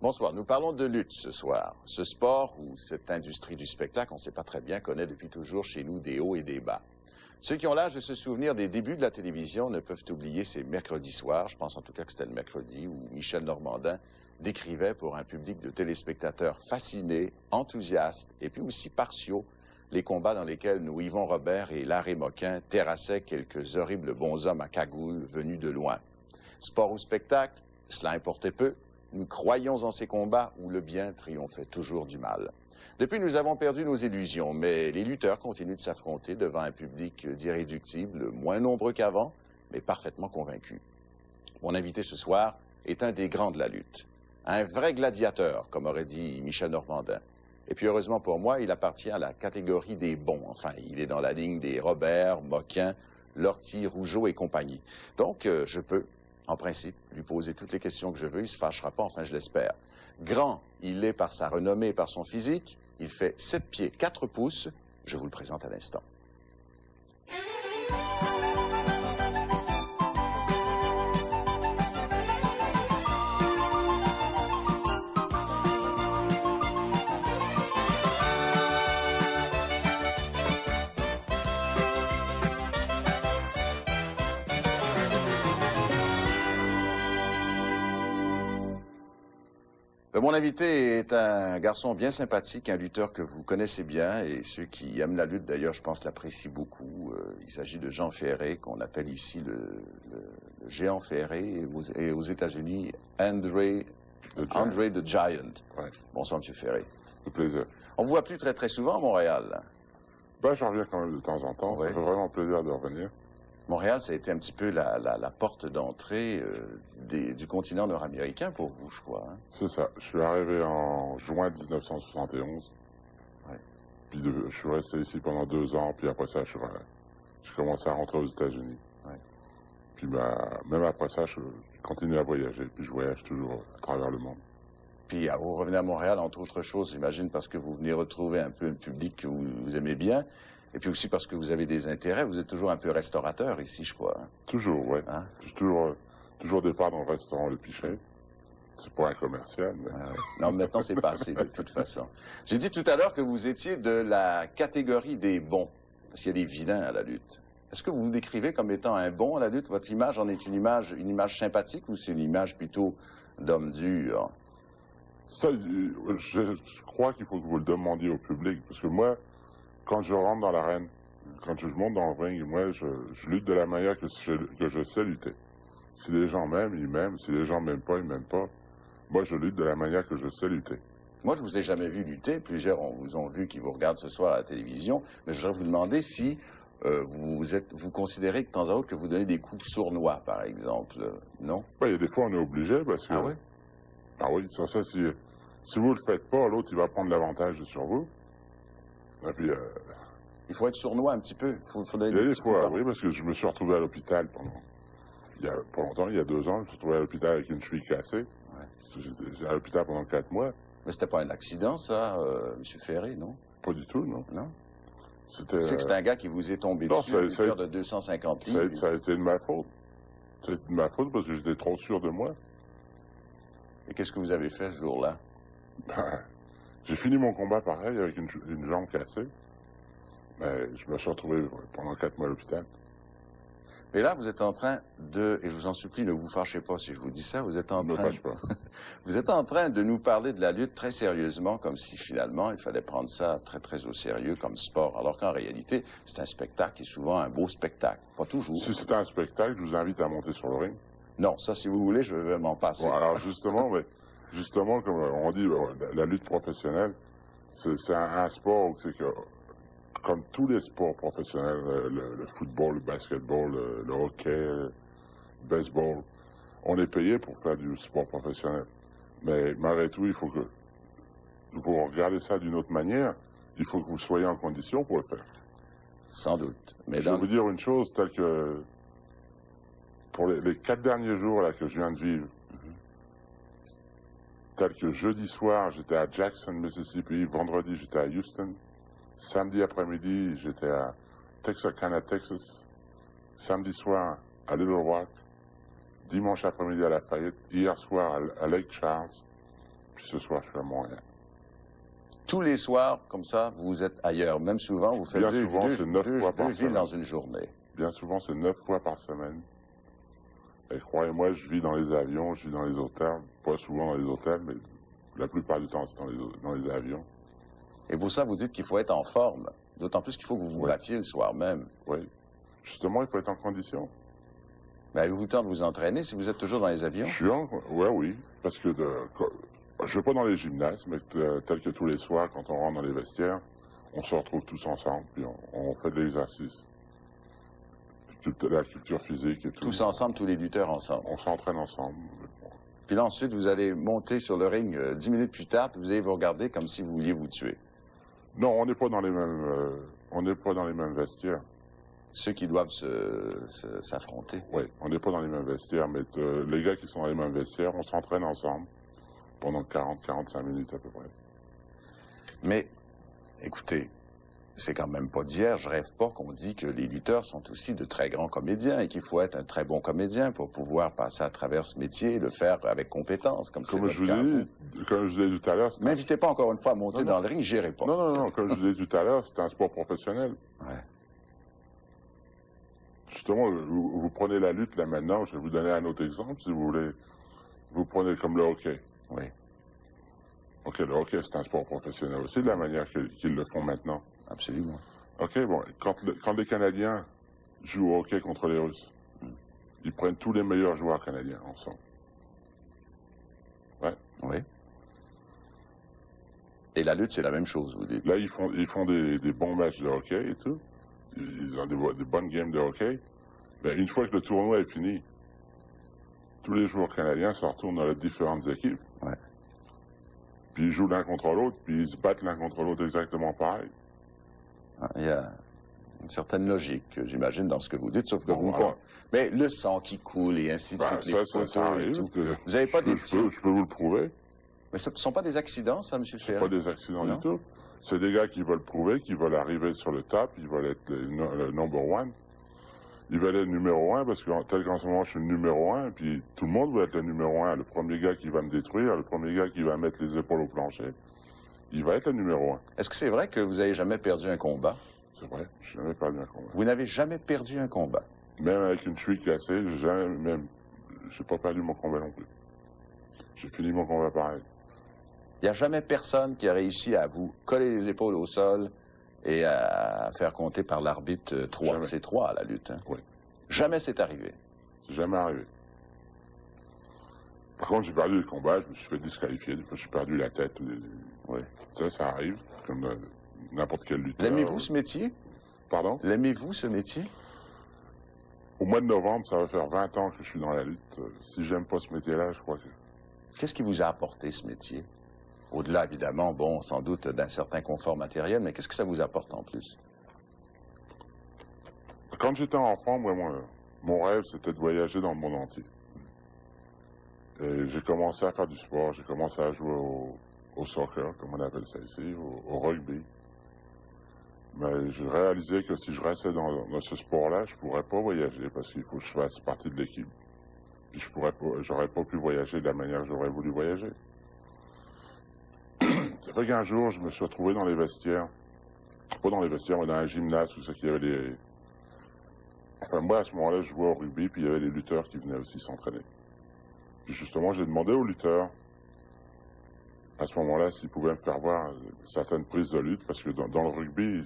Bonsoir, nous parlons de lutte ce soir. Ce sport ou cette industrie du spectacle, on ne sait pas très bien, connaît depuis toujours chez nous des hauts et des bas. Ceux qui ont l'âge de se souvenir des débuts de la télévision ne peuvent oublier ces mercredis soirs, je pense en tout cas que c'était le mercredi, où Michel Normandin décrivait pour un public de téléspectateurs fascinés, enthousiastes et puis aussi partiaux les combats dans lesquels nous, Yvon Robert et Larry Moquin, terrassaient quelques horribles bonshommes à cagoule venus de loin. Sport ou spectacle, cela importait peu. Nous croyons en ces combats où le bien triomphait toujours du mal. Depuis, nous avons perdu nos illusions, mais les lutteurs continuent de s'affronter devant un public d'irréductibles, moins nombreux qu'avant, mais parfaitement convaincus. Mon invité ce soir est un des grands de la lutte. Un vrai gladiateur, comme aurait dit Michel Normandin. Et puis, heureusement pour moi, il appartient à la catégorie des bons. Enfin, il est dans la ligne des Robert, Moquin, Lortie, Rougeau et compagnie. Donc, je peux, en principe, lui poser toutes les questions que je veux. Il ne se fâchera pas, enfin, je l'espère. Grand, il l'est par sa renommée et par son physique. Il fait 7 pieds 4 pouces. Je vous le présente à l'instant. Mon invité est un garçon bien sympathique, un lutteur que vous connaissez bien, et ceux qui aiment la lutte, d'ailleurs, je pense, l'apprécient beaucoup. Il s'agit de Jean Ferré, qu'on appelle ici le géant Ferré, et aux États-Unis, Andre the Giant. Ouais. Bonsoir, M. Ferré. Le plaisir. On vous voit plus très, très souvent à Montréal. Ben, j'en reviens quand même de temps en temps. Ouais. Ça fait vraiment plaisir de revenir. Montréal, ça a été un petit peu la porte d'entrée du continent nord-américain pour vous, je crois. Hein? C'est ça. Je suis arrivé en juin 1971. Ouais. Puis je suis resté ici pendant 2 ans. Puis après ça, j'ai commencé à rentrer aux États-Unis. Ouais. Puis même après ça, je continue à voyager. Puis je voyage toujours à travers le monde. Puis vous revenez à Montréal, entre autres choses, j'imagine, parce que vous venez retrouver un peu le public que vous aimez bien. Et puis aussi parce que vous avez des intérêts. Vous êtes toujours un peu restaurateur ici, je crois. Hein? Toujours, oui. Hein? Je suis toujours départ dans le restaurant Le Pichet. C'est pas un commercial, mais... Ah ouais. Non, maintenant, c'est passé, de toute façon. J'ai dit tout à l'heure que vous étiez de la catégorie des bons, parce qu'il y a des vilains à la lutte. Est-ce que vous vous décrivez comme étant un bon à la lutte? Votre image en est une image sympathique ou c'est une image plutôt d'homme dur? Ça, je crois qu'il faut que vous le demandiez au public, parce que moi, quand je rentre dans l'arène, quand je monte dans le ring, moi, je lutte de la manière que je sais lutter. Si les gens m'aiment, ils m'aiment. Si les gens m'aiment pas, ils m'aiment pas. Moi, je lutte de la manière que je sais lutter. Moi, je vous ai jamais vu lutter. Plusieurs vous ont vu qui vous regardent ce soir à la télévision. Mais je voudrais vous demander si vous considérez que de temps à autre que vous donnez des coups sournois, par exemple. Non? Il y a des fois, on est obligé parce que... Ah oui? Ah oui, sur ça, si vous le faites pas, l'autre, il va prendre l'avantage sur vous. Et puis... Il faut être sournois un petit peu. Faut donner il y a des des petits fois, coups. Oui, parce que je me suis retrouvé à l'hôpital pas longtemps, il y a 2 ans, je me suis retrouvé à l'hôpital avec une cheville cassée. Ouais. J'étais à l'hôpital pendant 4 mois. Mais c'était pas un accident, ça, M. Ferré, non? Pas du tout, non. Non? C'était... C'est que c'est un gars qui vous est tombé Non, dessus, un lutteur de 250 livres. Ça a été de ma faute. Ça a été de ma faute parce que j'étais trop sûr de moi. Et qu'est-ce que vous avez fait ce jour-là? J'ai fini mon combat pareil avec une jambe cassée. Mais je me suis retrouvé pendant 4 mois à l'hôpital. Mais là, vous êtes en train et je vous en supplie, ne vous fâchez pas si je vous dis ça, vous êtes en Ne me train... fâche pas. Vous êtes en train de nous parler de la lutte très sérieusement, comme si finalement il fallait prendre ça très très au sérieux comme sport, alors qu'en réalité, c'est un spectacle et souvent un beau spectacle. Pas toujours. Si c'était un spectacle, je vous invite à monter sur le ring. Non, ça, si vous voulez, je vais m'en passer. Bon, alors justement, comme on dit, la lutte professionnelle, c'est un sport où c'est que, comme tous les sports professionnels, le football, le basketball, le hockey, le baseball, on est payé pour faire du sport professionnel. Mais malgré tout, il faut que vous regardez ça d'une autre manière. Il faut que vous soyez en condition pour le faire. Sans doute. Mais je vais vous dire une chose, telle que pour les 4 derniers jours là, que je viens de vivre, tel que jeudi soir, j'étais à Jackson, Mississippi, vendredi, j'étais à Houston, samedi après-midi, j'étais à Texarkana, Texas, samedi soir à Little Rock, dimanche après-midi à Lafayette, hier soir à Lake Charles, Puis ce soir, je suis à Montréal. Tous les soirs, comme ça, vous êtes ailleurs. Même souvent, vous faites Bien deux, souvent, deux, c'est 9 deux- fois deux par villes semaine. dans une journée. Bien souvent, c'est 9 fois par semaine. Et croyez-moi, je vis dans les avions, je vis dans les hôtels. Pas souvent dans les hôtels, mais la plupart du temps, c'est dans les avions. Et pour ça, vous dites qu'il faut être en forme. D'autant plus qu'il faut que vous vous Oui. battiez le soir même. Oui. Justement, il faut être en condition. Mais avez-vous le temps de vous entraîner si vous êtes toujours dans les avions? Je suis en... Ouais, oui. Parce que je vais pas dans les gymnases, mais tel que tous les soirs, quand on rentre dans les vestiaires, on se retrouve tous ensemble, puis on fait de l'exercice. La culture physique et tout. Tous ensemble, tous les lutteurs ensemble. On s'entraîne ensemble. Puis là, ensuite, vous allez monter sur le ring 10 minutes plus tard, puis vous allez vous regarder comme si vous vouliez vous tuer. Non, on n'est pas dans les mêmes... on n'est pas dans les mêmes vestiaires. Ceux qui doivent s'affronter. Oui, on n'est pas dans les mêmes vestiaires, mais les gars qui sont dans les mêmes vestiaires, on s'entraîne ensemble pendant 40-45 minutes à peu près. Mais, écoutez, c'est quand même pas d'hier. Je rêve pas qu'on dit que les lutteurs sont aussi de très grands comédiens et qu'il faut être un très bon comédien pour pouvoir passer à travers ce métier et le faire avec compétence, comme c'est Comme votre cas. comme je vous ai dit tout à l'heure... M'invitez pas encore une fois à monter Non, dans le ring, j'irai pas. Non, comme je vous ai dit tout à l'heure, c'est un sport professionnel. Ouais. Justement, vous prenez la lutte là maintenant, je vais vous donner un autre exemple si vous voulez. Vous prenez comme le hockey. Oui. OK, le hockey, c'est un sport professionnel aussi, de la manière qu'ils le font maintenant. Absolument. OK, bon, quand les Canadiens jouent au hockey contre les Russes, ils prennent tous les meilleurs joueurs canadiens ensemble. Ouais. Oui. Et la lutte, c'est la même chose, vous dites. Là, ils font des bons matchs de hockey et tout. Ils ont des bonnes games de hockey. Mais une fois que le tournoi est fini, tous les joueurs canadiens se retournent dans les différentes équipes. Ouais. Puis ils jouent l'un contre l'autre, puis ils se battent l'un contre l'autre exactement pareil. Il y a une certaine logique, j'imagine, dans ce que vous dites, sauf que Bon, vous... voilà. Mais le sang qui coule et ainsi de suite, les photos ça et arrive. tout. Vous n'avez pas des petits... Je peux vous le prouver. Mais ce ne sont pas des accidents, ça, M. Ferré? Pas des accidents Non. du tout. C'est des gars qui veulent prouver, qui veulent arriver sur le top, ils veulent être le number one. Ils veulent être le numéro un, parce que tel qu'en ce moment, je suis le numéro un, puis tout le monde veut être le numéro un. Le premier gars qui va me détruire, le premier gars qui va mettre les épaules au plancher, il va être le numéro un. Est-ce que c'est vrai que vous n'avez jamais perdu un combat? C'est vrai, je n'ai jamais perdu un combat. Vous n'avez jamais perdu un combat? Même avec une cheville cassée, j'ai pas perdu mon combat non plus. J'ai fini mon combat pareil. Il n'y a jamais personne qui a réussi à vous coller les épaules au sol et à faire compter par l'arbitre 3. Jamais. C'est 3 à la lutte. Hein? Oui. Jamais c'est arrivé. C'est jamais arrivé. Par contre, j'ai perdu le combat, je me suis fait disqualifier. Des fois, j'ai perdu la tête. Oui. Ça arrive, comme n'importe quel lutteur. L'aimez-vous, ce métier? Pardon? L'aimez-vous, ce métier? Au mois de novembre, ça va faire 20 ans que je suis dans la lutte. Si j'aime pas ce métier-là, je crois que... Qu'est-ce qui vous a apporté, ce métier? Au-delà, évidemment, bon, sans doute d'un certain confort matériel, mais qu'est-ce que ça vous apporte en plus? Quand j'étais enfant, mon rêve, c'était de voyager dans le monde entier. Et j'ai commencé à faire du sport, j'ai commencé à jouer au soccer, comme on appelle ça ici, au rugby. Mais j'ai réalisé que si je restais dans ce sport-là, je pourrais pas voyager parce qu'il faut que je fasse partie de l'équipe. Puis j'aurais pas pu voyager de la manière que j'aurais voulu voyager. Ça fait qu'un jour, je me suis retrouvé dans les vestiaires. Pas dans les vestiaires, mais dans un gymnase où c'est qu'il y avait des... Enfin, moi, à ce moment-là, je jouais au rugby, puis il y avait des lutteurs qui venaient aussi s'entraîner. Puis justement, j'ai demandé aux lutteurs, à ce moment-là, s'ils pouvaient me faire voir certaines prises de lutte, parce que dans le rugby,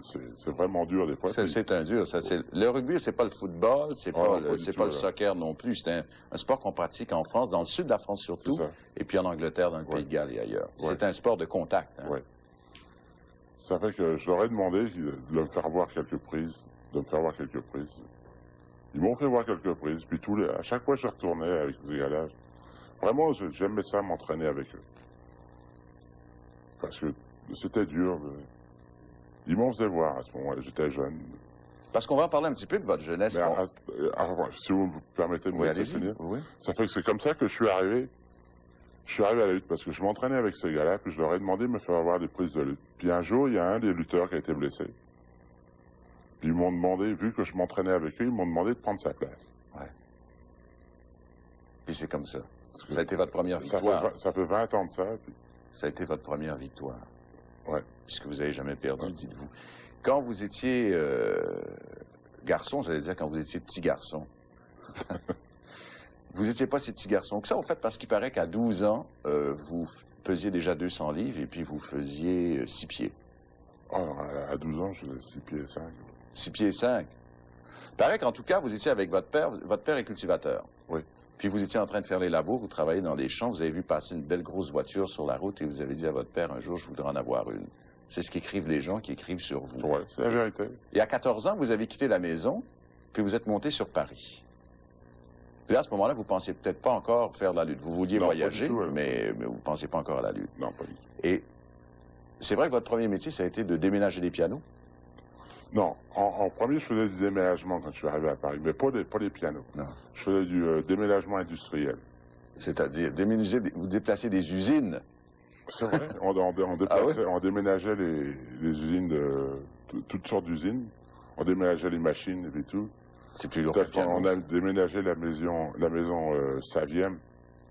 c'est vraiment dur des fois. C'est un dur. Le rugby, c'est pas le football, c'est pas le tout, soccer non plus. C'est un sport qu'on pratique en France, dans le sud de la France surtout, C'est ça. et puis en Angleterre, dans le Pays de Galles et ailleurs. Ouais. C'est un sport de contact. Hein. Ouais. Ça fait que je leur ai demandé de me faire voir quelques prises, Ils m'ont fait voir quelques prises, puis à chaque fois que je retournais avec ces gars-là, vraiment, j'aimais ça m'entraîner avec eux. Parce que c'était dur. Ils m'en faisaient voir à ce moment-là, j'étais jeune. Parce qu'on va en parler un petit peu de votre jeunesse. Mais si vous me permettez de me laisser finir, oui. ça fait que c'est comme ça que je suis arrivé. Je suis arrivé à la lutte parce que je m'entraînais avec ces gars-là, puis je leur ai demandé de me faire voir des prises de lutte. Puis un jour, il y a un des lutteurs qui a été blessé. Puis ils m'ont demandé, vu que je m'entraînais avec eux, ils m'ont demandé de prendre sa place. Ouais. Puis c'est comme ça. Ça a été votre première victoire. Ça fait 20 ans de ça. Puis... Ça a été votre première victoire. Ouais. Puisque vous n'avez jamais perdu, dites-vous. Quand vous étiez garçon, j'allais dire quand vous étiez petit garçon, vous n'étiez pas si petit garçon que ça, au fait, parce qu'il paraît qu'à 12 ans, vous pesiez déjà 200 livres et puis vous faisiez 6 pieds. Alors, à 12 ans, je faisais 6 pieds et 5. 6 pieds et 5. Il paraît qu'en tout cas, vous étiez avec votre père. Votre père est cultivateur. Oui. Puis vous étiez en train de faire les labours, vous travaillez dans les champs, vous avez vu passer une belle grosse voiture sur la route et vous avez dit à votre père, un jour, je voudrais en avoir une. C'est ce qu'écrivent les gens qui écrivent sur vous. Oui, c'est la vérité. Et à 14 ans, vous avez quitté la maison, puis vous êtes monté sur Paris. Puis là, à ce moment-là, vous ne pensiez peut-être pas encore faire de la lutte. Vous vouliez voyager, tout, mais vous ne pensiez pas encore à la lutte. Non, pas du tout. Et c'est vrai que votre premier métier, ça a été de déménager des pianos? Non, en premier, je faisais du déménagement quand je suis arrivé à Paris, mais pas des pianos. Non. Je faisais du déménagement industriel. C'est-à-dire, vous déplacez des usines? C'est vrai, on déménageait les usines, toutes sortes d'usines. On déménageait les machines et tout. C'est plus lourd que le piano. On a déménagé la maison Saviem.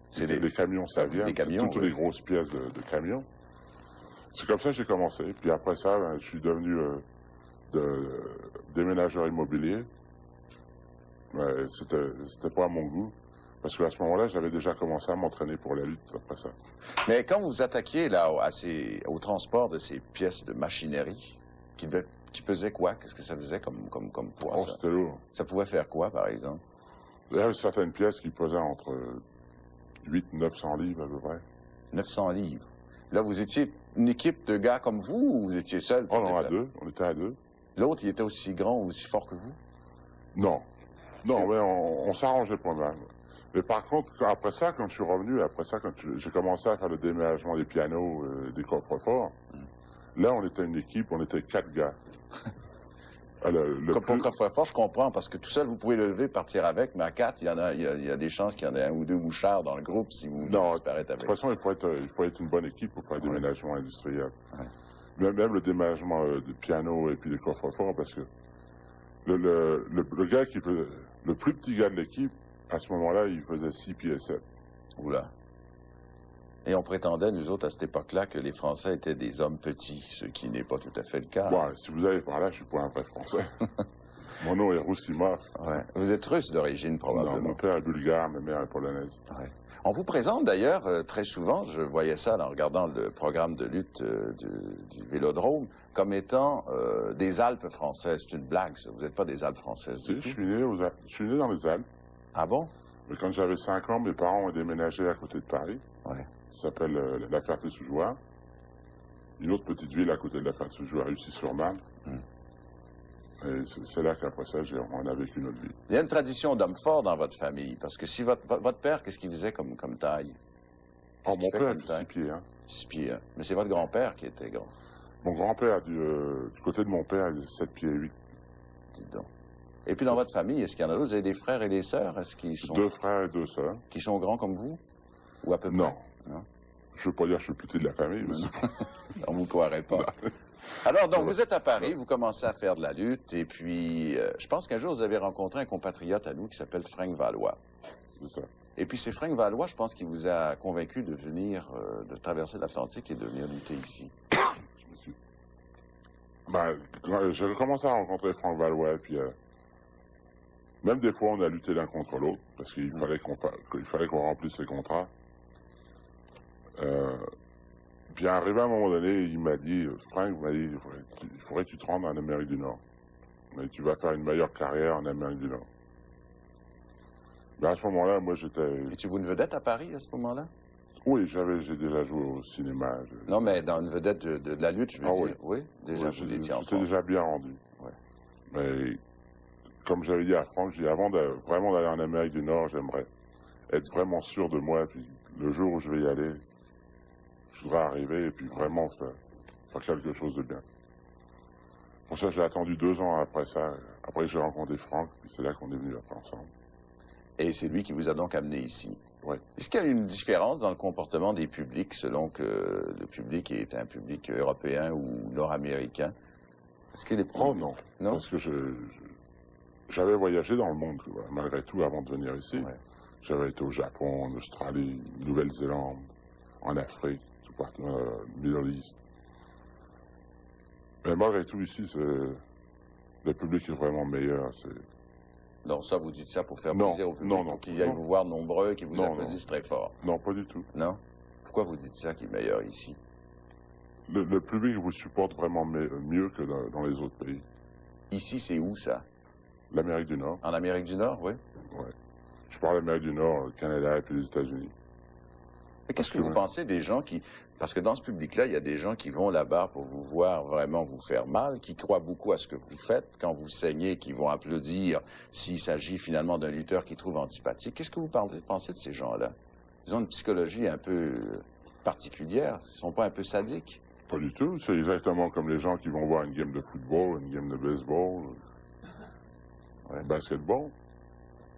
C'est les camions Saviem. Les camions, toutes les grosses pièces de camions. C'est comme ça que j'ai commencé. Puis après ça, je suis devenu déménageur immobilier. C'était pas à mon goût. Parce qu'à ce moment-là, j'avais déjà commencé à m'entraîner pour la lutte après ça. Mais quand vous vous attaquiez là, au transport de ces pièces de machinerie, qui pesaient quoi? Qu'est-ce que ça faisait comme poids? Oh, c'était lourd. Ça pouvait faire quoi, par exemple? Il y avait certaines pièces qui pesaient entre 800 et 900 livres à peu près. 900 livres. Là, vous étiez une équipe de gars comme vous ou vous étiez seul? Oh non, à deux. On était à deux. L'autre, il était aussi grand ou aussi fort que vous? Non. Non, mais on s'arrangeait pas mal. Mais par contre, après ça, quand je suis revenu, quand j'ai commencé à faire le déménagement des pianos, des coffres-forts, là, on était une équipe, on était 4 gars. Pour coffre-fort, je comprends, parce que tout seul, vous pouvez le lever, partir avec, mais à 4, il y a des chances qu'il y en ait un ou deux mouchards dans le groupe si vous disparaissez avec. De toute façon, il faut être une bonne équipe pour faire un déménagement industriel. Ouais. Même le déménagement de piano et puis des coffres-forts, parce que le gars qui faisait, le plus petit gars de l'équipe, à ce moment-là, il faisait 6 pieds et 7. Oula. Et on prétendait, nous autres, à cette époque-là, que les Français étaient des hommes petits, ce qui n'est pas tout à fait le cas. Bon, si vous allez par là, je suis pas un vrai Français. Mon nom est Roussimov. Ouais. Vous êtes russe d'origine, probablement. Non, mon père est bulgare, ma mère est polonaise. Ouais. On vous présente d'ailleurs très souvent, je voyais ça en regardant le programme de lutte du Vélodrome, comme étant des Alpes françaises. C'est une blague, ça. Vous n'êtes pas des Alpes françaises du tout. Je suis né dans les Alpes. Ah bon? Mais quand j'avais 5 ans, mes parents ont déménagé à côté de Paris. Ouais. Ça s'appelle La Ferté-sous-Jouarre. Une autre petite ville à côté de La Ferté-sous-Jouarre, Issy-sur-Marne. Et c'est là qu'après ça, on a vécu notre vie. Il y a une tradition d'homme fort dans votre famille, parce que si votre père, qu'est-ce qu'il faisait comme taille? Oh, mon père, il fait 6 pieds. 6 pieds, hein. Mais c'est votre grand-père qui était grand. Mon grand-père, du côté de mon père, il est 7 pieds 8. Dites donc. Et puis dans votre famille, est-ce qu'il y en a d'autres? Vous avez des frères et des sœurs? Est-ce qu'ils sont... 2 frères et 2 sœurs. Qui sont grands comme vous? Ou à peu près? Non. Je ne veux pas dire que je suis le plus petit de la famille. Mais on ne vous croirait pas. Alors, donc, vous êtes à Paris, vous commencez à faire de la lutte, et puis, je pense qu'un jour, vous avez rencontré un compatriote à nous qui s'appelle Frank Valois. C'est ça. Et puis, c'est Frank Valois, je pense, qui vous a convaincu de venir, de traverser l'Atlantique et de venir lutter ici. J'ai commencé à rencontrer Frank Valois, et puis, même des fois, on a lutté l'un contre l'autre, parce qu'il fallait qu'on remplisse les contrats. Puis arrivé à un moment donné, il m'a dit, Frank m'a dit, il faudrait que tu te rendes en Amérique du Nord. Mais tu vas faire une meilleure carrière en Amérique du Nord. Mais à ce moment-là, moi j'étais... Étiez-vous une vedette à Paris à ce moment-là? Oui, j'ai déjà joué au cinéma. Non, mais dans une vedette de la lutte, je veux dire. Oui, déjà, vous l'étiez en France. J'étais déjà bien rendu. Ouais. Mais comme j'avais dit à Franck, avant vraiment d'aller en Amérique du Nord, j'aimerais être vraiment sûr de moi. Puis le jour où je vais y aller, je voudrais arriver et puis vraiment faire quelque chose de bien. Pour ça, j'ai attendu 2 ans après ça. Après, j'ai rencontré Franck, puis c'est là qu'on est venus après ensemble. Et c'est lui qui vous a donc amené ici. Oui. Est-ce qu'il y a une différence dans le comportement des publics selon que le public est un public européen ou nord-américain? Est-ce qu'il est... Oh non. Non? Parce que j'avais voyagé dans le monde, malgré tout, avant de venir ici. Ouais. J'avais été au Japon, en Australie, Nouvelle-Zélande, en Afrique, tout partout, Middle East. Mais malgré tout, ici, le public est vraiment meilleur. Non, ça, vous dites ça pour faire Non, plaisir au public, non, non, pour qu'ils aillent non. vous voir nombreux, qu'ils vous Non, applaudissent très fort. Non, pas du tout. Non? Pourquoi vous dites ça qui est meilleur ici? Le public vous supporte vraiment mieux que dans les autres pays. Ici, c'est où, ça? L'Amérique du Nord. En Amérique du Nord, oui? Ouais. Je parle d'Amérique du Nord, le Canada et puis les États-Unis. Mais qu'est-ce que vous pensez des gens qui... Parce que dans ce public-là, il y a des gens qui vont là-bas pour vous voir vraiment vous faire mal, qui croient beaucoup à ce que vous faites. Quand vous saignez, qui vont applaudir s'il s'agit finalement d'un lutteur qu'ils trouvent antipathique. Qu'est-ce que vous pensez de ces gens-là? Ils ont une psychologie un peu particulière. Ils sont pas un peu sadiques? Pas du tout. C'est exactement comme les gens qui vont voir une game de football, une game de baseball, basketball,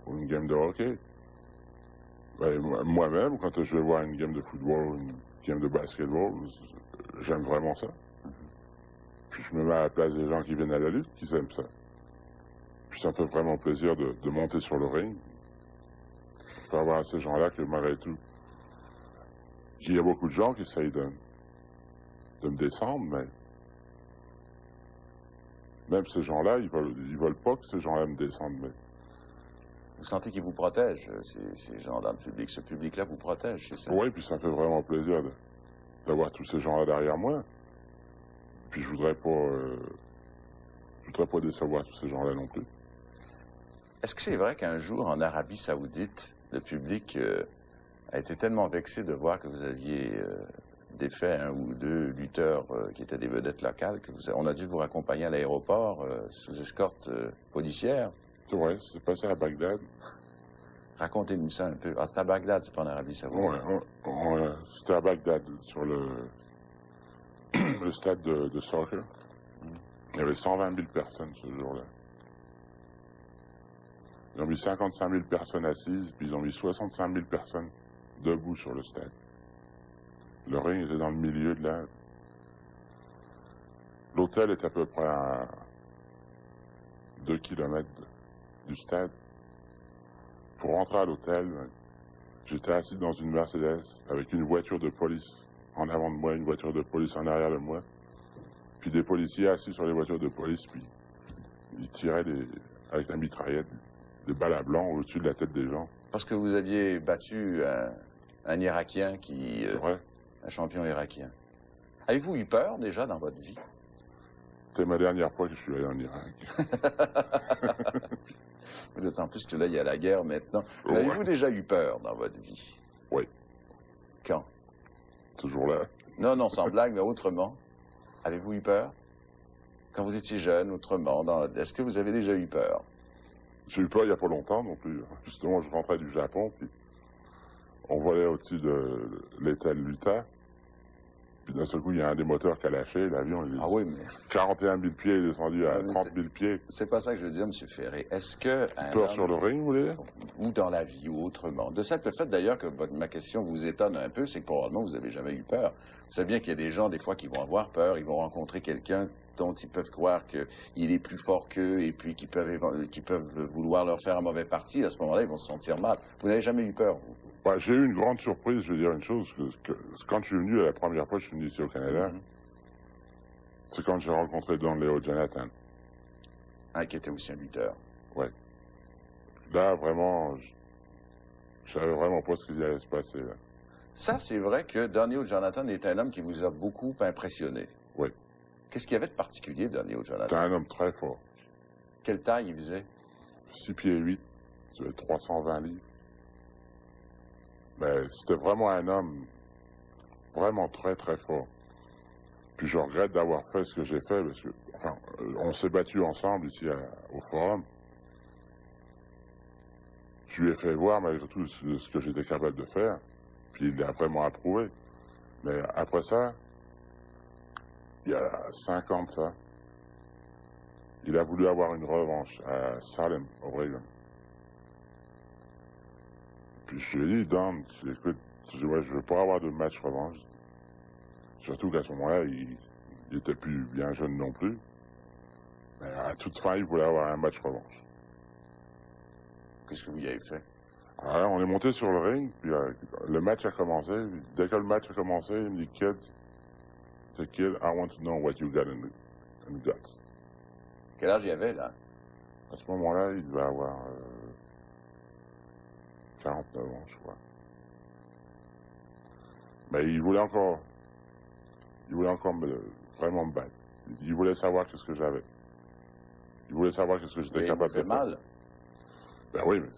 ou une game de hockey. Ben, moi-même, quand je vais voir une game de football, une game de basketball, j'aime vraiment ça. Puis je me mets à la place des gens qui viennent à la lutte, qui aiment ça. Puis ça me fait vraiment plaisir de monter sur le ring. Faire voir à ces gens-là que malgré tout, il y a beaucoup de gens qui essayent de me descendre, mais même ces gens-là, ils veulent pas que ces gens-là me descendent. Mais vous sentez qu'ils vous protègent, ces gens dans le public. Ce public-là vous protège, c'est ça? Oui, puis ça me fait vraiment plaisir d'avoir tous ces gens-là derrière moi. Puis je voudrais pas décevoir tous ces gens-là non plus. Est-ce que c'est vrai qu'un jour, en Arabie Saoudite, le public a été tellement vexé de voir que vous aviez défait un ou deux lutteurs qui étaient des vedettes locales, on a dû vous raccompagner à l'aéroport sous escorte policière? C'est vrai, c'est passé à Bagdad. Racontez-nous ça un peu. Ah, c'est à Bagdad, c'est pas en Arabie Saoudite. Oui, c'était à Bagdad, sur le stade de soccer. Il y avait 120 000 personnes ce jour-là. Ils ont mis 55 000 personnes assises, puis ils ont mis 65 000 personnes debout sur le stade. Le ring était dans le milieu de la... L'hôtel est à peu près à 2 kilomètres du stade. Pour rentrer à l'hôtel, j'étais assis dans une Mercedes avec une voiture de police en avant de moi, une voiture de police en arrière de moi, puis des policiers assis sur les voitures de police, puis ils tiraient avec la mitraillette des balles à blanc au-dessus de la tête des gens. Parce que vous aviez battu un Irakien qui... Ouais. Un champion irakien. Avez-vous eu peur déjà dans votre vie? C'était ma dernière fois que je suis allé en Irak. D'autant plus que là, il y a la guerre maintenant. Ouais. Avez-vous déjà eu peur dans votre vie? Oui. Quand? Ce jour-là. Non, non, sans blague, mais autrement. Avez-vous eu peur? Quand vous étiez jeune, autrement, est-ce que vous avez déjà eu peur? J'ai eu peur il n'y a pas longtemps non plus. Justement, je rentrais du Japon, puis on volait au-dessus de l'étal Luta. Puis d'un seul coup, il y a un des moteurs qui a lâché. L'avion, il est 41 000 pieds, est descendu à 30 000 pieds. C'est pas ça que je veux dire, M. Ferré. Est-ce que... Peur sur le ring, vous voulez dire? Ou dans la vie, ou autrement. De simple fait, d'ailleurs, que ma question vous étonne un peu, c'est que probablement vous n'avez jamais eu peur. Vous savez bien qu'il y a des gens, des fois, qui vont avoir peur. Ils vont rencontrer quelqu'un dont ils peuvent croire qu'il est plus fort qu'eux et puis qui peuvent vouloir leur faire un mauvais parti. À ce moment-là, ils vont se sentir mal. Vous n'avez jamais eu peur, vous? Ouais, j'ai eu une grande surprise, je veux dire une chose, que quand je suis venu, la première fois que je suis venu ici au Canada, c'est quand j'ai rencontré Don Leo Jonathan. Ah, qui était aussi un lutteur. Oui. Là, vraiment, je savais vraiment pas ce qui allait se passer, là. Ça, c'est vrai que Donnie Jonathan est un homme qui vous a beaucoup impressionné. Oui. Qu'est-ce qu'il y avait de particulier, Donnie Jonathan? C'était un homme très fort. Quelle taille il faisait? 6 pieds 8, 320 livres. Mais c'était vraiment un homme vraiment très, très fort. Puis je regrette d'avoir fait ce que j'ai fait, parce que, enfin, on s'est battus ensemble ici au Forum. Je lui ai fait voir, malgré tout, ce que j'étais capable de faire. Puis il l'a vraiment approuvé. Mais après ça, il y a 5 ans de ça, il a voulu avoir une revanche à Salem, Oregon. Puis je lui ai dit, Don, écoute, je veux pas avoir de match revanche. Surtout qu'à ce moment-là, il était plus bien jeune non plus. Mais à toute fin, il voulait avoir un match revanche. Qu'est-ce que vous y avez fait? Ouais, on est monté sur le ring, puis le match a commencé. Dès que le match a commencé, il me dit, kid, I want to know what you got in the guts. Quel âge il avait, là? À ce moment-là, il devait avoir 49 ans, je crois. Mais il voulait encore vraiment me battre. Il voulait savoir qu'est-ce que j'avais. Il voulait savoir qu'est-ce que j'étais capable de faire. Mal. Ben oui, mais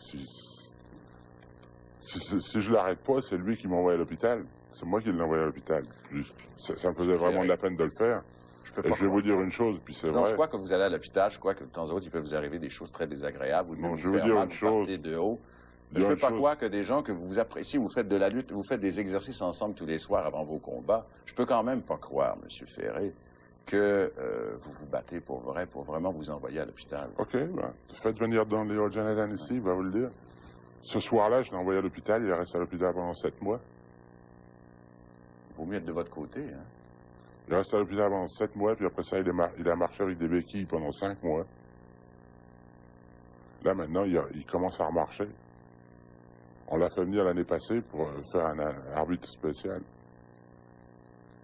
si je l'arrête pas, c'est lui qui m'envoie à l'hôpital. C'est moi qui l'ai envoyé à l'hôpital. Ça me faisait vraiment de la peine de le faire. Et je vais vous dire une chose, puis c'est vrai. Je crois que vous allez à l'hôpital, je crois que de temps en temps, il peut vous arriver des choses très désagréables. Ou non, je vais vous dire une chose. De haut. Je ne peux pas croire que des gens que vous appréciez, vous faites de la lutte, vous faites des exercices ensemble tous les soirs avant vos combats. Je peux quand même pas croire, M. Ferré, que vous vous battez pour vraiment vous envoyer à l'hôpital. OK, ben, faites venir Don Leo Jonathan ici, il va vous le dire. Ce soir-là, je l'ai envoyé à l'hôpital, il est resté à l'hôpital pendant 7 mois. Il vaut mieux être de votre côté, hein? Il est resté à l'hôpital pendant 7 mois, puis après ça, il a marché avec des béquilles pendant 5 mois. Là, maintenant, il commence à remarcher. On l'a fait venir l'année passée pour faire un arbitre spécial.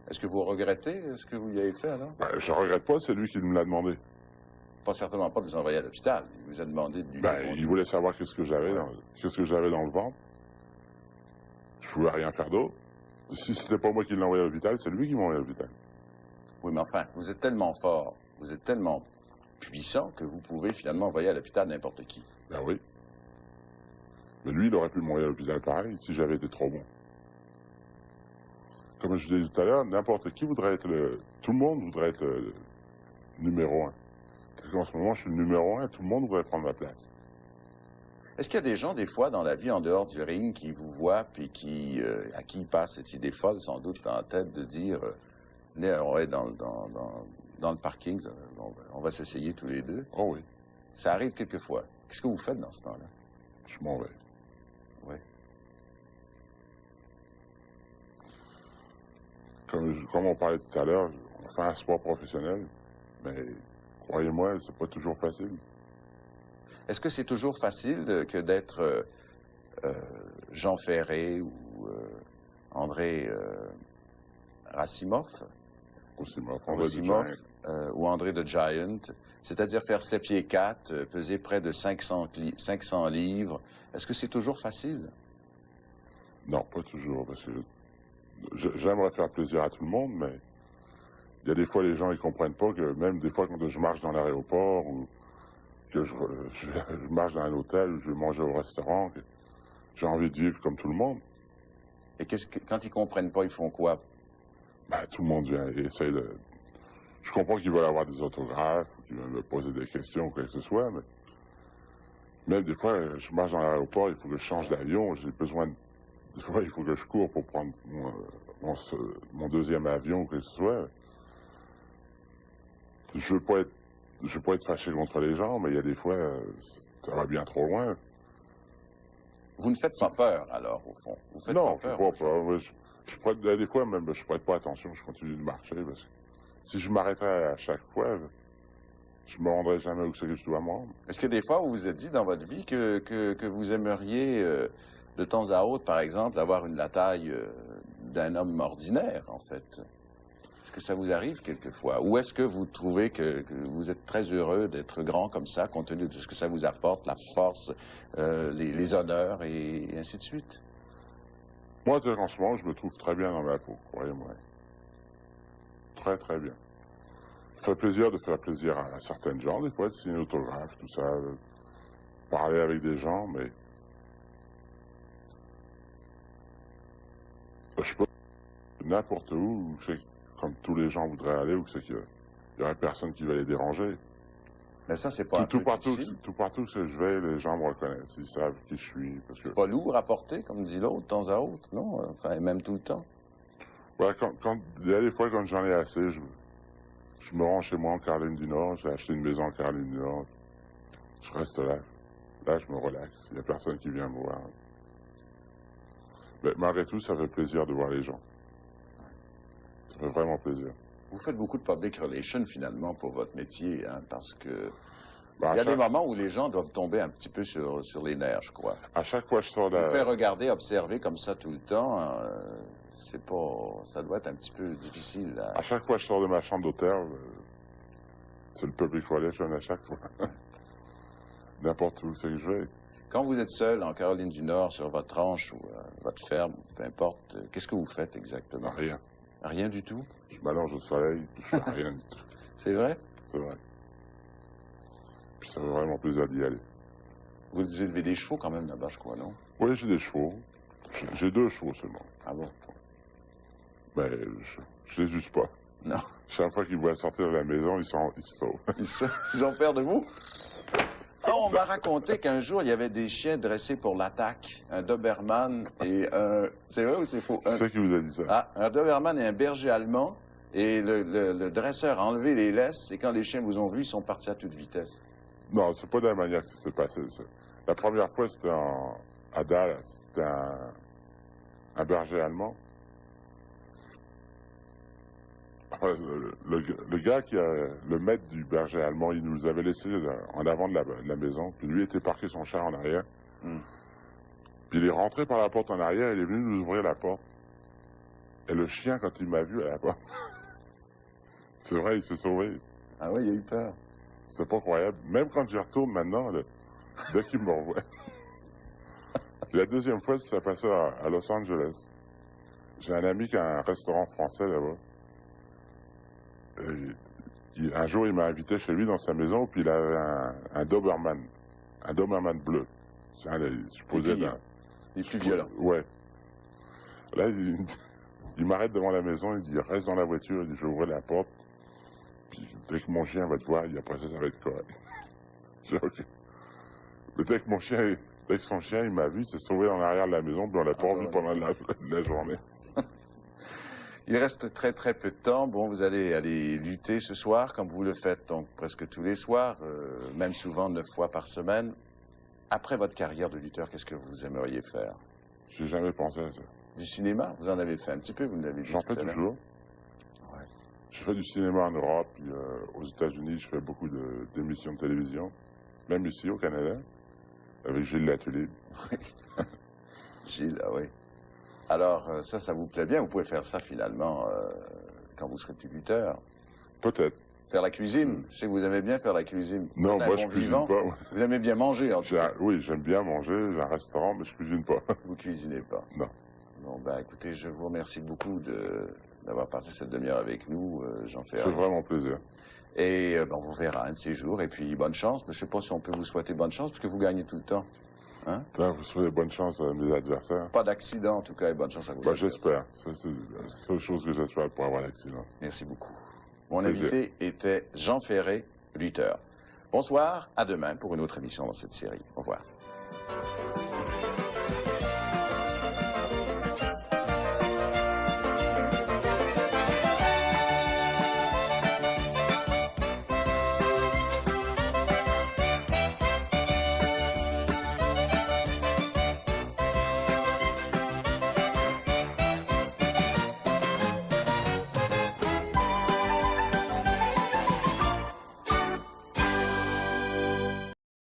Est-ce que vous regrettez ce que vous lui avez fait, alors? Ben, je regrette pas, c'est lui qui me l'a demandé. Pas certainement pas de vous envoyer à l'hôpital. Il vous a demandé de lui... Il voulait savoir qu'est-ce que j'avais dans le ventre. Je pouvais rien faire d'autre. Si c'était pas moi qui l'ai envoyé à l'hôpital, c'est lui qui m'a envoyé à l'hôpital. Oui, mais enfin, vous êtes tellement fort, vous êtes tellement puissant que vous pouvez finalement envoyer à l'hôpital n'importe qui. Ben oui. Mais lui, il aurait pu m'envoyer à l'hôpital pareil, si j'avais été trop bon. Comme je disais tout à l'heure, n'importe qui voudrait être tout le monde voudrait être le numéro 1. Parce qu'en ce moment, je suis le numéro 1, tout le monde voudrait prendre ma place. Est-ce qu'il y a des gens, des fois, dans la vie, en dehors du ring, qui vous voient, puis à qui passe cette idée folle, sans doute, dans la tête, de dire, venez, on va être dans le parking, on va s'essayer tous les deux? Oh oui. Ça arrive quelquefois. Qu'est-ce que vous faites dans ce temps-là? Je m'en vais. Oui. Comme on parlait tout à l'heure, on fait un sport professionnel, mais croyez-moi, c'est pas toujours facile. Est-ce que c'est toujours facile que d'être Jean Ferré ou André Racimoff? Racimoff, ou André the Giant, c'est-à-dire faire 7 pieds 4, peser près de 500 livres. Est-ce que c'est toujours facile? Non, pas toujours, parce que j'aimerais faire plaisir à tout le monde, mais il y a des fois, les gens, ils comprennent pas que même des fois, quand je marche dans l'aéroport ou que je marche dans un hôtel ou je vais manger au restaurant, que j'ai envie de vivre comme tout le monde. Et quand ils comprennent pas, ils font quoi? Ben, tout le monde vient et essaye de... Je comprends qu'ils veulent avoir des autographes, ou qu'ils veulent me poser des questions ou quoi que ce soit, mais même des fois, je marche dans l'aéroport, il faut que je change d'avion, j'ai besoin de... Des fois, il faut que je cours pour prendre mon deuxième avion ou quoi que ce soit. Je veux pas être fâché contre les gens, mais il y a des fois, ça va bien trop loin. Vous ne faites pas peur, alors, au fond? Vous faites non, pas peur, je ne crois pas. Des fois, même, je ne prête pas attention, je continue de marcher, parce que si je m'arrêterais à chaque fois, je ne me rendrais jamais où c'est que je dois me rendre. Est-ce que des fois, vous vous êtes dit dans votre vie que vous aimeriez, de temps à autre, par exemple, avoir la taille d'un homme ordinaire, en fait? Est-ce que ça vous arrive quelquefois? Ou est-ce que vous trouvez que vous êtes très heureux d'être grand comme ça, compte tenu de ce que ça vous apporte, la force, les honneurs et ainsi de suite? Moi, en ce moment, je me trouve très bien dans ma peau, croyez-moi. Très, très bien. Ça fait plaisir de faire plaisir à certaines gens, des fois, de signer autographe, tout ça, parler avec des gens, mais... Je peux n'importe où comme tous les gens voudraient aller, ou c'est qu'il y aurait personne qui va les déranger. Mais ça, c'est pas tout partout que je vais, les gens me reconnaissent. Ils savent qui je suis. Parce que... Pas lourd à porter, comme dit l'autre, de temps à autre, non? Enfin, même tout le temps. Ouais, il y a des fois, quand j'en ai assez, je me rends chez moi en Caroline du Nord. J'ai acheté une maison en Caroline du Nord. Je reste là. Là, je me relaxe. Il n'y a personne qui vient me voir. Mais malgré tout, ça fait plaisir de voir les gens. Ça fait vraiment plaisir. Vous faites beaucoup de public relations, finalement, pour votre métier, hein, parce que Bah, Il y a des moments où les gens doivent tomber un petit peu sur les nerfs, je crois. À chaque fois que je sors de Vous faire regarder, observer comme ça tout le temps, c'est pas... ça doit être un petit peu difficile. Là. À chaque fois que je sors de ma chambre d'hôtel, c'est le public relation à chaque fois. N'importe où c'est que je vais. Quand vous êtes seul en Caroline du Nord, sur votre ranch ou votre ferme, peu importe, qu'est-ce que vous faites exactement? Rien. Rien du tout? Je m'allonge au soleil, puis je fais rien du tout. C'est vrai? C'est vrai. Puis ça fait vraiment plaisir d'y aller. Vous élevez des chevaux quand même là-bas, je crois, non? Oui, j'ai des chevaux. J'ai 2 chevaux seulement. Ah bon? Mais je les use pas. Non. Chaque fois qu'ils voient sortir de la maison, ils se sauvent. Ils ont peur de vous? Oh, on m'a raconté qu'un jour, il y avait des chiens dressés pour l'attaque. Un Doberman et un... C'est vrai ou c'est faux? Qui c'est qui vous a dit ça? Ah, un Doberman et un berger allemand. Et le dresseur a enlevé les laisses. Et quand les chiens vous ont vu, ils sont partis à toute vitesse. Non, c'est pas de la manière que ça s'est passé, ça. La première fois, c'était à Dallas. C'était un berger allemand. Enfin, le gars le maître du berger allemand, il nous avait laissé en avant de la maison. Puis lui était parqué son char en arrière. Puis il est rentré par la porte en arrière, il est venu nous ouvrir la porte. Et le chien, quand il m'a vu à la porte, c'est vrai, il s'est sauvé. Ah oui, il a eu peur. C'était pas croyable. Même quand j'y retourne maintenant, là, dès qu'il me revoit. La deuxième fois, ça passait à Los Angeles. J'ai un ami qui a un restaurant français là-bas. Un jour, il m'a invité chez lui dans sa maison, puis il avait un Doberman bleu. C'est supposé les plus violents. Ouais. Là, il m'arrête devant la maison, il dit, reste dans la voiture, il dit, je vais ouvrir la porte, puis dès que mon chien va te voir, il dit, après ça, ça va être correct. J'ai dit, OK. Mais dès que son chien, il m'a vu, il s'est sauvé en arrière de la maison, puis on l'a pas revu pendant la journée. Il reste très, très peu de temps. Bon, vous allez aller lutter ce soir, comme vous le faites donc presque tous les soirs, même souvent 9 fois par semaine. Après votre carrière de lutteur, qu'est-ce que vous aimeriez faire? J'ai jamais pensé à ça. Du cinéma? Vous en avez fait un petit peu, vous me l'avez dit. J'en fais toujours. Ouais. Je fais du cinéma en Europe, puis aux États-Unis, je fais beaucoup d'émissions de télévision. Même ici, au Canada, avec Gilles Latulippe. Gilles, ah oui. Alors, ça vous plaît bien? Vous pouvez faire ça, finalement, quand vous serez plus lutteur. Peut-être. Faire la cuisine? Je sais que vous aimez bien faire la cuisine. Non, moi, je cuisine pas. Ouais. Vous aimez bien manger, en tout cas. Oui, j'aime bien manger. J'ai un restaurant, mais je cuisine pas. Vous cuisinez pas? Non. Bon, ben, écoutez, je vous remercie beaucoup d'avoir passé cette demi-heure avec nous, Jean-Ferré. C'est vraiment plaisir. Et on vous verra un de ces jours. Et puis, bonne chance. Mais je ne sais pas si on peut vous souhaiter bonne chance, parce que vous gagnez tout le temps. Hein? Vous souhaitez bonne chance à mes adversaires. Pas d'accident, en tout cas, et bonne chance à vous. J'espère. C'est la seule chose que j'espère pour avoir l'accident. Merci beaucoup. Mon invité était Jean Ferré, lutteur. Bonsoir, à demain pour une autre émission dans cette série. Au revoir.